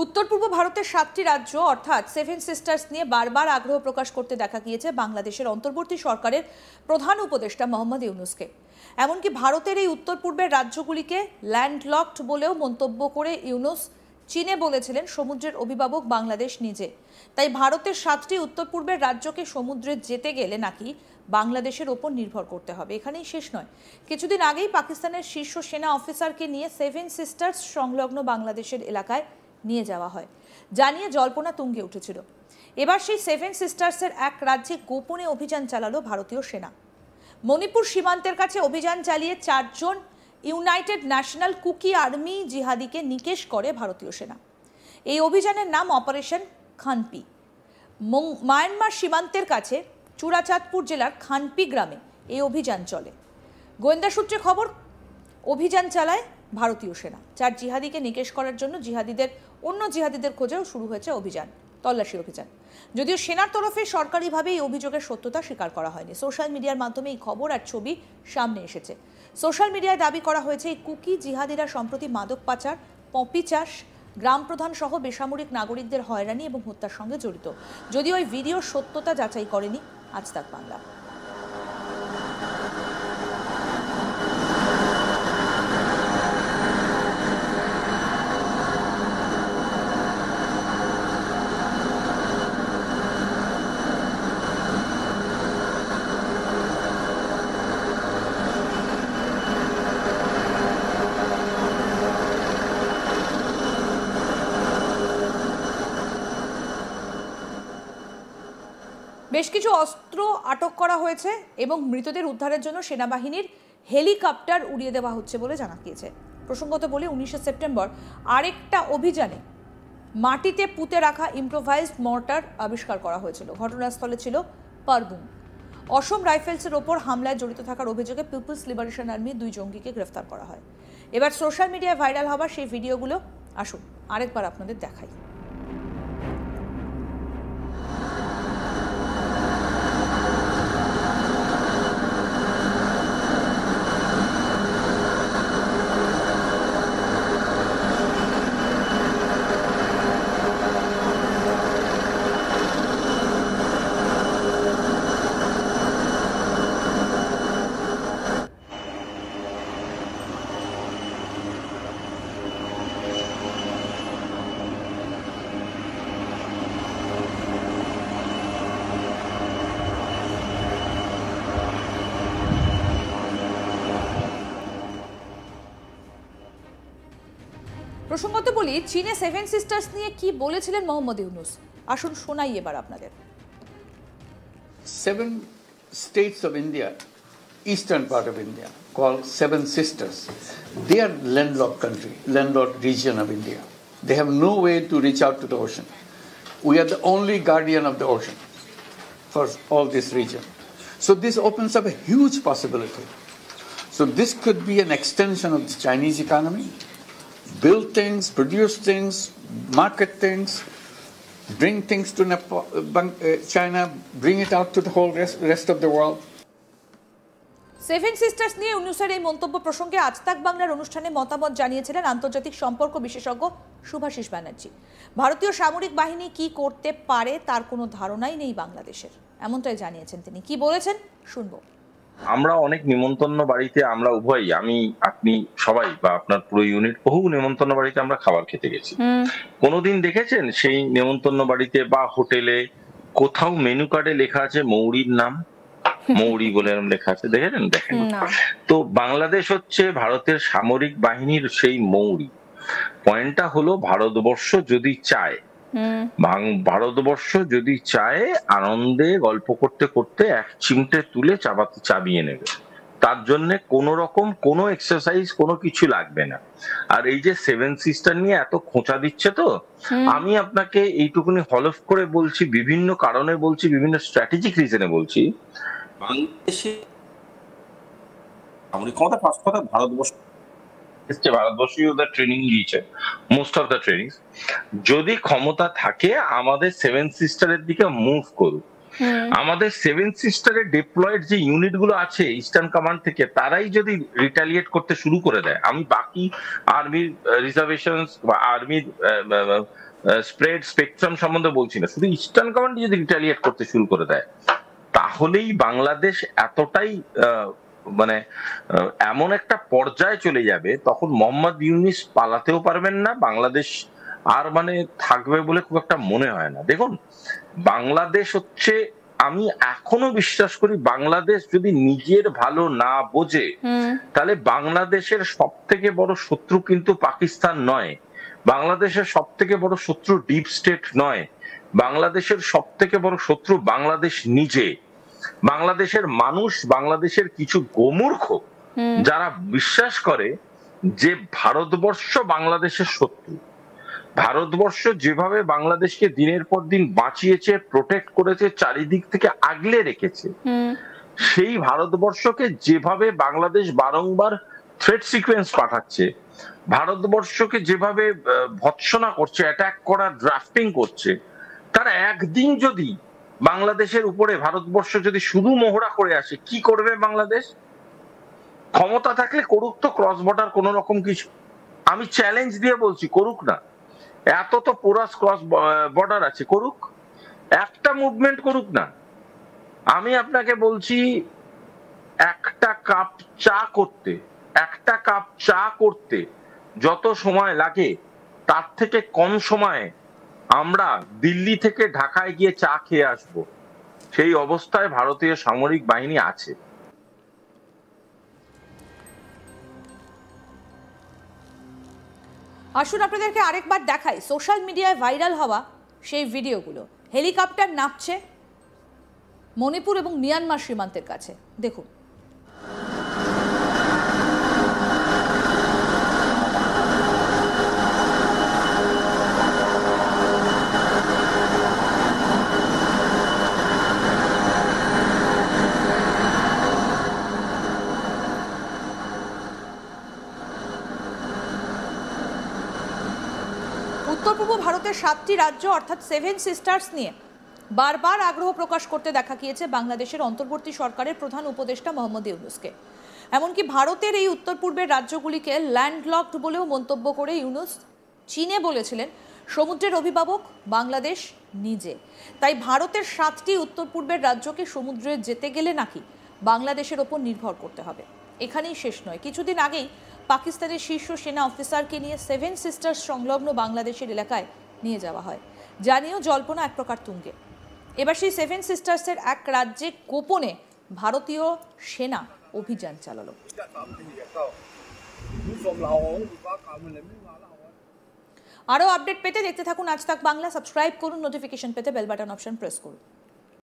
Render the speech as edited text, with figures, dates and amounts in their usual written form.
উত্তর পূর্ব ভারতের 7টি রাজ্য অর্থাৎ সেভেন সিস্টার্স নিয়ে বারবার আগ্রহ প্রকাশ করতে দেখা গিয়েছে বাংলাদেশের অন্তর্বর্তী সরকারের প্রধান উপদেষ্টা মোহাম্মদ ইউনূসকে। এমনকি ভারতের এই উত্তর পূর্বের রাজ্যগুলিকে ল্যান্ডলকড বলেও মন্তব্য করে ইউনূস চীনে বলেছিলেন সমুদ্রের অভিভাবক বাংলাদেশ নিজে। তাই ভারতের 7টি উত্তর পূর্বের রাজ্যকে সমুদ্রে যেতে গেলে নাকি বাংলাদেশের ওপর নির্ভর করতে হবে। এখানেই শেষ নয়, কিছুদিন আগেই পাকিস্তানের শীর্ষ সেনা অফিসারকে নিয়ে সেভেন সিস্টার্স সংলগ্ন বাংলাদেশের এলাকায় নিয়ে যাওয়া হয়, জানিয়ে জল্পনা তুঙ্গে উঠেছিল। এবার সেই সেভেন সিস্টার্সের এক রাজ্যে গোপনে অভিযান চালালো ভারতীয় সেনা। মণিপুর সীমান্তের কাছে অভিযান চালিয়ে 4 জন ইউনাইটেড ন্যাশনাল কুকি আর্মি জিহাদিকে নিকেশ করে ভারতীয় সেনা। এই অভিযানের নাম অপারেশন খানপি। মায়ানমার সীমান্তের কাছে চূড়াচাঁদপুর জেলার খানপি গ্রামে এই অভিযান চলে। গোয়েন্দা সূত্রে খবর, অভিযান চালায় ভারতীয় সেনা। 4 জিহাদিকে নিকেশ করার জন্য অন্য জিহাদিদের খোঁজেও শুরু হয়েছে অভিযান, তল্লাশি অভিযান। যদিও সেনার তরফে সরকারিভাবে এই অভিযোগের সত্যতা স্বীকার করা হয়নি। সোশ্যাল মিডিয়ার মাধ্যমে এই খবর আর ছবি সামনে এসেছে। সোশ্যাল মিডিয়ায় দাবি করা হয়েছে এই কুকি জিহাদিরা সম্প্রতি মাদক পাচার, পপি চাষ, গ্রাম প্রধান সহ বেসামরিক নাগরিকদের হয়রানি এবং হত্যার সঙ্গে জড়িত। যদিও এই ভিডিওর সত্যতা যাচাই করেনি আজ তাক বাংলা। বেশ কিছু অস্ত্র আটক করা হয়েছে এবং মৃতদের উদ্ধারের জন্য সেনাবাহিনীর হেলিকপ্টার উড়িয়ে দেওয়া হচ্ছে বলে জানা গিয়েছে। প্রসঙ্গত বলে 19শে সেপ্টেম্বর আরেকটা অভিযানে মাটিতে পুঁতে রাখা ইম্প্রোভাইজড মর্টার আবিষ্কার করা হয়েছিল। ঘটনাস্থলে ছিল পারবুম। অসম রাইফেলসের ওপর হামলায় জড়িত থাকার অভিযোগে পিপলস লিবারেশন আর্মি 2 জঙ্গিকে গ্রেফতার করা হয়। এবার সোশ্যাল মিডিয়ায় ভাইরাল হওয়া সেই ভিডিওগুলো আসুন আরেকবার আপনাদের দেখাই। প্রসঙ্গত বলি, চীনে সেভেন সিস্টার্স নিয়ে কি বলেছিলেন মোহাম্মদ ইউনূস, আসুন শোনাই এবার আপনাদের। 7 states of India, eastern part of India, called Seven Sisters. They are landlocked country, landlocked region of India. They have no way to reach out to the ocean. We are the only guardian of the ocean for all this region. So this opens up a huge possibility. So this could be an extension of the Chinese economy. Build things, produce things, market things, bring things to China, bring it out to the whole rest of the world. Seven sisters নিয়ে ইউনূসের এই মন্তব্য প্রসঙ্গে আজ তাক বাংলার অনুষ্ঠানে মতামত জানিয়েছিলেন আন্তর্জাতিক সম্পর্ক বিশেষজ্ঞ শুভাশিস ব্যানার্জি। ভারতীয় সামরিক বাহিনী কি করতে পারে তার কোনো ধারণাই নেই বাংলাদেশের, এমনটাই জানিয়েছেন তিনি। কি বলেছেন শুনবো। আমরা অনেক নিমন্ত্রণ বাড়িতে, আমরা উভয়ই, আমি আপনি সবাই বা আপনার পুরো ইউনিট, বহু নিমন্ত্রণ বাড়িতে আমরা খাবার খেতে গেছি। কোনোদিন দেখেছেন সেই নিমন্ত্রণ বাড়িতে বা হোটেলে কোথাও মেনু কার্ডে লেখা আছে মৌরির নাম? মৌরি বলে লেখা আছে, দেখেছেন? দেখেন। তো বাংলাদেশ হচ্ছে ভারতের সামরিক বাহিনীর সেই মৌরি। পয়েন্টটা হলো ভারতবর্ষ যদি চায়, ভারতবর্ষ যদি চায় আনন্দে গল্প করতে করতে এক চিমটে তুলে চাবিয়ে নেবে। তার জন্য কোন রকম কোনো এক্সারসাইজ কোনো কিছু লাগবে না। আর এই যে সেভেন সিস্টার নিয়ে এত খোঁচা দিচ্ছে, তো আমি আপনাকে এইটুকুনি হলফ করে বলছি, বিভিন্ন কারণে বলছি, বিভিন্ন স্ট্র্যাটেজিক রিজনে বলছি, বাংলাদেশে সামরিক ক্ষমতা ফার্স্ট কথা ভারতবর্ষই ওদের ট্রেনিং দিয়েছে, মোস্ট অফ দ্য ট্রেনিং। যদি ক্ষমতা থাকে আমাদের সেভেন সিস্টারের দিকে মুভ করুক, আমাদের সেভেন সিস্টারে ডিপ্লয়েড যে ইউনিট গুলো আছে ইস্টার্ন কমান্ড থেকে, তারাই যদি রিটালিয়েট করতে শুরু করে দেয়, আমি বাকি আর্মির রিজার্ভেশন বা আর্মির স্প্রেড স্পেকট্রাম সম্বন্ধে বলছি না, শুধু ইস্টার্ন কমান্ড যদি রিটালিয়েট করতে শুরু করে দেয়, তাহলেই বাংলাদেশ এতটাই মানে এমন একটা পর্যায়ে চলে যাবে, তখন মোহাম্মদ ইউনূস পালাতেও পারবেন না, বাংলাদেশ আর মানে থাকবে বলে খুব একটা মনে হয় না। দেখুন, বাংলাদেশ হচ্ছে, আমি এখনো বিশ্বাস করি, বাংলাদেশ যদি নিজের ভালো না বোঝে, তাহলে বাংলাদেশের সব থেকে বড় শত্রু কিন্তু পাকিস্তান নয়, বাংলাদেশের সব থেকে বড় শত্রু ডিপ স্টেট নয়, বাংলাদেশের সব থেকে বড় শত্রু বাংলাদেশ নিজে। বাংলাদেশের মানুষ, বাংলাদেশের কিছু গোমূর্খ যারা বিশ্বাস করে যে ভারতবর্ষ বাংলাদেশের শত্রু, ভারতবর্ষ যেভাবে বাংলাদেশকে দিনের পর দিন বাঁচিয়েছে, প্রোটেক্ট করেছে, চারিদিক থেকে আগলে রেখেছে, সেই ভারতবর্ষকে যেভাবে বাংলাদেশ বারংবার থ্রেট সিকোয়েন্স পাঠাচ্ছে, ভারতবর্ষকে যেভাবে ভৎসনা করছে, অ্যাটাক করা, ড্রাফটিং করছে, তারা একদিন যদি বাংলাদেশের উপরে ভারতবর্ষ যদি শুধু মহড়া করে আসে, কি করবে বাংলাদেশ? ক্ষমতা থাকলে করুক তো ক্রস বর্ডার কোন রকম কিছু, আমি চ্যালেঞ্জ দিয়ে বলছি, করুক না, এত তো পোরাস ক্রস বর্ডার আছে, করুক, একটা মুভমেন্ট করুক না। আমি আপনাকে বলছি, একটা কাপ চা করতে যত সময় লাগে, তার থেকে কম সময়ে আমরা দিল্লি থেকে ঢাকায় গিয়ে চা খেয়ে আসব, সেই অবস্থায় ভারতীয় সামরিক বাহিনী আছে। আসুন আপনাদেরকে আরেকবার দেখাই সোশ্যাল মিডিয়ায় ভাইরাল হওয়া সেই ভিডিওগুলো। হেলিকপ্টার নামছে মণিপুর এবং মিয়ানমার সীমান্তের কাছে, দেখুন। উত্তর পূর্ব ভারতের 7টি রাজ্য অর্থাৎ সেভেন সিস্টার্স নিয়ে বারবার আগ্রহ প্রকাশ করতে দেখা গিয়েছে বাংলাদেশের অন্তর্বর্তী সরকারের প্রধান উপদেষ্টা মোহাম্মদ ইউনূসকে। এমনকি ভারতের এই উত্তর পূর্বের রাজ্যগুলিকে ল্যান্ডলকড বলেও মন্তব্য করে ইউনূস চীনে বলেছিলেন সমুদ্রের অভিভাবক বাংলাদেশ নিজে। তাই ভারতের 7টি উত্তর পূর্বের রাজ্যকে সমুদ্রে যেতে গেলে নাকি বাংলাদেশের ওপর নির্ভর করতে হবে। এখানেই শেষ নয়, কিছুদিন আগেই পাকিস্তানের শীর্ষ সেনা অফিসারকে নিয়ে সেভেন সিস্টার্স সংলগ্ন বাংলাদেশের এলাকায় নিয়ে যাওয়া হয়, জানিয়েও জল্পনা এক প্রকার তুঙ্গে। এবার সেই সেভেন সিস্টার্সের এক রাজ্যে গোপনে ভারতীয় সেনা অভিযান চালালো। আরও আপডেট পেতে দেখতে থাকুন আজ তাক বাংলা, সাবস্ক্রাইব করুন, নোটিফিকেশন পেতে বেল বাটন অপশন প্রেস করুন।